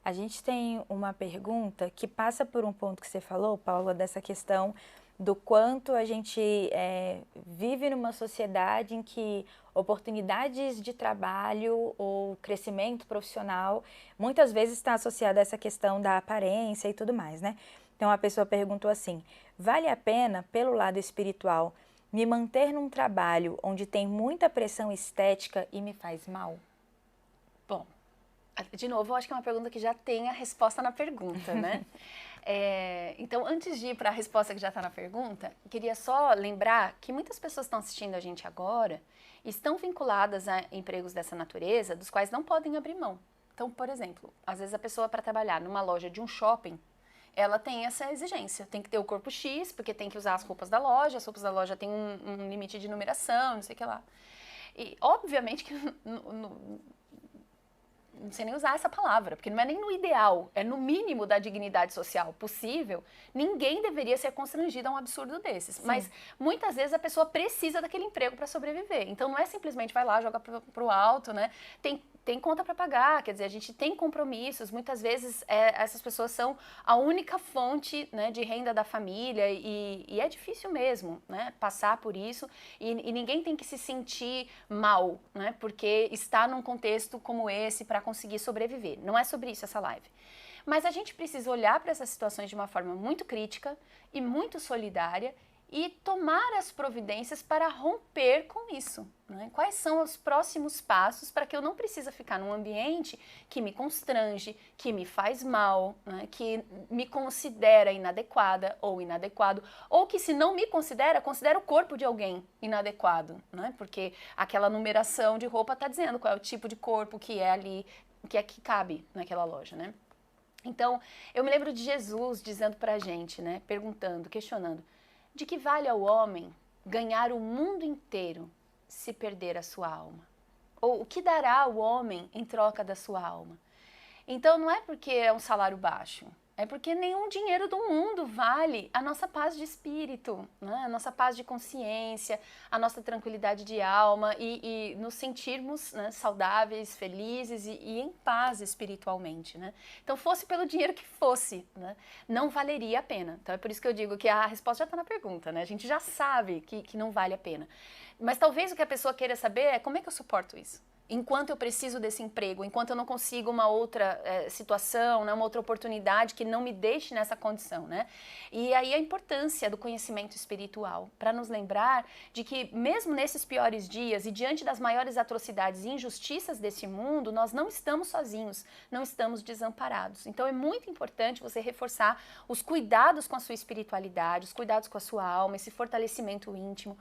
A gente tem uma pergunta que passa por um ponto que você falou, Paula, dessa questão do quanto a gente vive numa sociedade em que oportunidades de trabalho ou crescimento profissional muitas vezes está associada a essa questão da aparência e tudo mais, né? Então a pessoa perguntou assim: vale a pena, pelo lado espiritual, me manter num trabalho onde tem muita pressão estética e me faz mal? Bom, de novo, eu acho que é uma pergunta que já tem a resposta na pergunta, né? Então, antes de ir para a resposta que já está na pergunta, queria só lembrar que muitas pessoas estão assistindo a gente agora e estão vinculadas a empregos dessa natureza, dos quais não podem abrir mão. Então, por exemplo, às vezes a pessoa para trabalhar numa loja de um shopping, ela tem essa exigência, tem que ter o corpo X, porque tem que usar as roupas da loja, as roupas da loja têm um limite de numeração, não sei o que lá. E, obviamente, que não sei nem usar essa palavra, porque não é nem no ideal, é no mínimo da dignidade social possível, ninguém deveria ser constrangido a um absurdo desses. Sim. Mas muitas vezes a pessoa precisa daquele emprego para sobreviver. Então não é simplesmente vai lá, joga pro alto, né? Tem conta para pagar, quer dizer, a gente tem compromissos, muitas vezes essas pessoas são a única fonte, né, de renda da família e é difícil mesmo, né, passar por isso e ninguém tem que se sentir mal, né, porque está num contexto como esse para conseguir sobreviver. Não é sobre isso essa live. Mas a gente precisa olhar para essas situações de uma forma muito crítica e muito solidária e tomar as providências para romper com isso. Né? Quais são os próximos passos para que eu não precise ficar num ambiente que me constrange, que me faz mal, né? Que me considera inadequada ou inadequado, ou que se não me considera o corpo de alguém inadequado, né? Porque aquela numeração de roupa está dizendo qual é o tipo de corpo que é ali, que cabe naquela loja, né? Então, eu me lembro de Jesus dizendo pra gente, né, perguntando, questionando, de que vale ao homem ganhar o mundo inteiro se perder a sua alma? Ou o que dará ao homem em troca da sua alma? Então não é porque é um salário baixo, é porque nenhum dinheiro do mundo vale a nossa paz de espírito, né? A nossa paz de consciência, a nossa tranquilidade de alma e nos sentirmos, né, saudáveis, felizes e em paz espiritualmente, né? Então fosse pelo dinheiro que fosse, né, não valeria a pena. Então é por isso que eu digo que a resposta já está na pergunta, né? A gente já sabe que não vale a pena. Mas talvez o que a pessoa queira saber é como é que eu suporto isso? Enquanto eu preciso desse emprego, enquanto eu não consigo uma outra situação, né, uma outra oportunidade que não me deixe nessa condição, né? E aí a importância do conhecimento espiritual, para nos lembrar de que mesmo nesses piores dias e diante das maiores atrocidades e injustiças desse mundo, nós não estamos sozinhos, não estamos desamparados. Então é muito importante você reforçar os cuidados com a sua espiritualidade, os cuidados com a sua alma, esse fortalecimento íntimo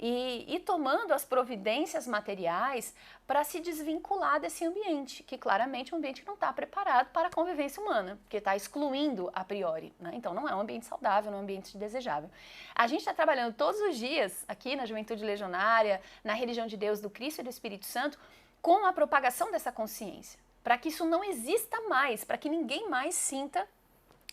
e tomando as providências materiais para se desvincular desse ambiente, que claramente é um ambiente que não está preparado para a convivência humana, que está excluindo a priori, né? Então não é um ambiente saudável, não é um ambiente desejável. A gente está trabalhando todos os dias aqui na Juventude Legionária, na religião de Deus, do Cristo e do Espírito Santo, com a propagação dessa consciência, para que isso não exista mais, para que ninguém mais sinta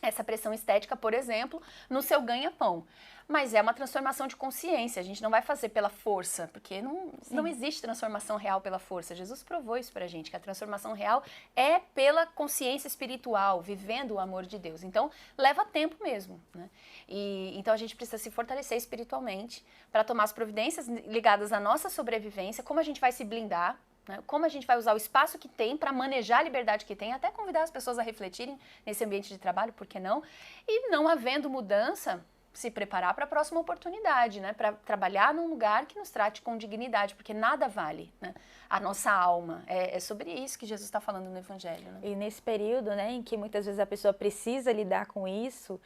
essa pressão estética, por exemplo, no seu ganha-pão. Mas é uma transformação de consciência, a gente não vai fazer pela força, porque não existe transformação real pela força. Jesus provou isso pra gente, que a transformação real é pela consciência espiritual, vivendo o amor de Deus. Então, leva tempo mesmo, né? Então a gente precisa se fortalecer espiritualmente para tomar as providências ligadas à nossa sobrevivência, como a gente vai se blindar, né? Como a gente vai usar o espaço que tem para manejar a liberdade que tem, até convidar as pessoas a refletirem nesse ambiente de trabalho, por que não? E não havendo mudança, se preparar para a próxima oportunidade, né? Para trabalhar num lugar que nos trate com dignidade, porque nada vale, né? A nossa alma. É sobre isso que Jesus está falando no Evangelho, né? E nesse período, né, em que muitas vezes a pessoa precisa lidar com isso,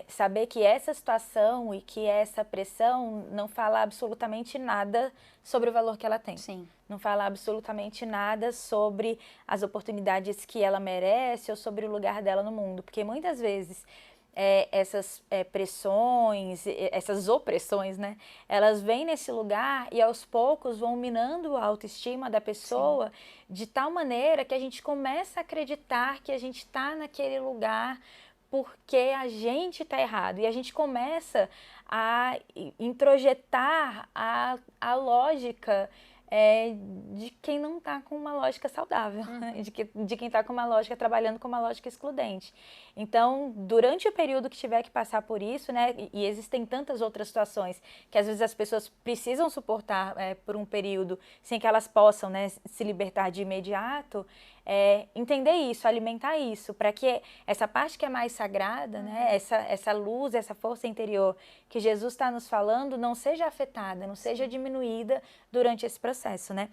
saber que essa situação e que essa pressão não fala absolutamente nada sobre o valor que ela tem. Sim. Não fala absolutamente nada sobre as oportunidades que ela merece ou sobre o lugar dela no mundo. Porque muitas vezes essas pressões, essas opressões, né, elas vêm nesse lugar e aos poucos vão minando a autoestima da pessoa. Sim. De tal maneira que a gente começa a acreditar que a gente está naquele lugar porque a gente está errado. E a gente começa a introjetar a lógica de quem não está com uma lógica saudável, de quem está com uma lógica, trabalhando com uma lógica excludente. Então, durante o período que tiver que passar por isso, né, e existem tantas outras situações que às vezes as pessoas precisam suportar por um período sem que elas possam, né, se libertar de imediato, entender isso, alimentar isso, para que essa parte que é mais sagrada, né, essa luz, essa força interior que Jesus está nos falando, não seja afetada, não seja diminuída durante esse processo, né?